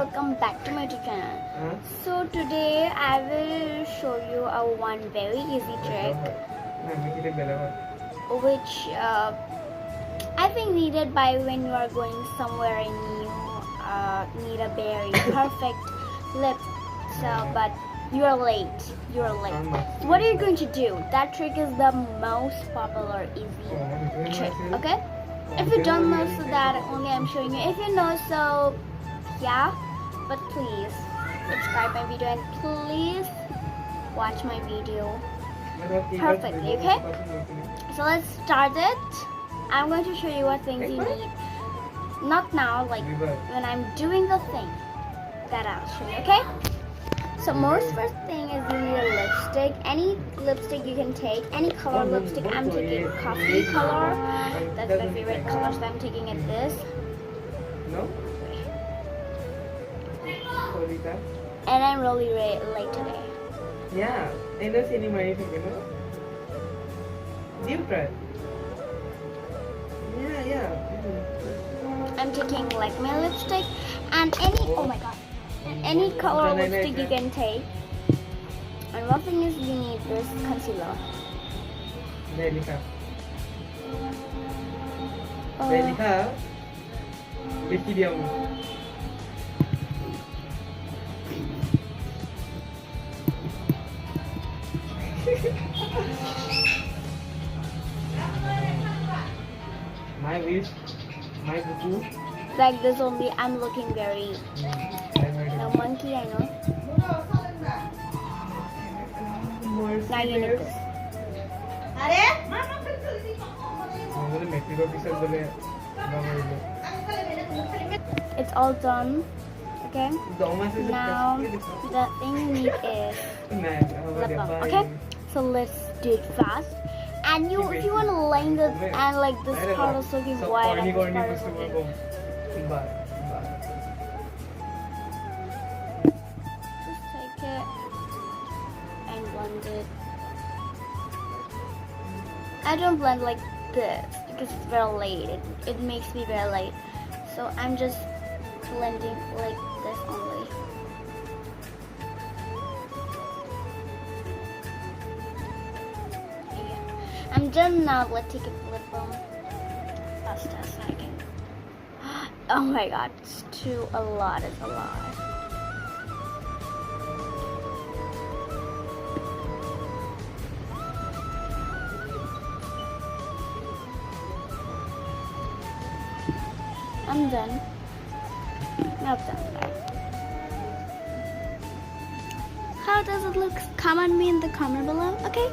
welcome back to my YouTube channel. So today I will show you a one very easy trick which I think needed by when you are going somewhere and you need a very perfect lip, but you are late. So what are you going to do? That trick is the most popular easy trick, okay? If you don't know, so that only I'm showing you. If you know, so yeah, but please subscribe my video and please watch my video perfectly, okay? So let's start it. I'm going to show you what things you need. Not now, like when I'm doing the thing that I'll show you, okay? So most first thing is you need a lipstick. Any lipstick you can take, any color lipstick. I'm taking coffee color. That's my favorite color, so I'm taking it this. And I'm really late today. Yeah, I don't see any money, you know. Deep breath. Yeah. I'm taking like my lipstick and any color lipstick you can take. And one thing is you need this concealer. My wish, my cuckoo. Like this only. I'm looking very no monkey, I know. Now you need this. It's all done. Okay. Now the thing you need is lip balm. Okay. So let's do it fast. And if you want to line this and like this part is looking white and this part is looking. Just take it and blend it. I don't blend like this because it's very late. It makes me very late. So I'm just blending like this only. I'm done now. Let's take a lip balm. Fast as I can. Oh my god, it's a lot. It's a lot. I'm done. Now it's done. Bye. How does it look? Comment me in the comment below, okay?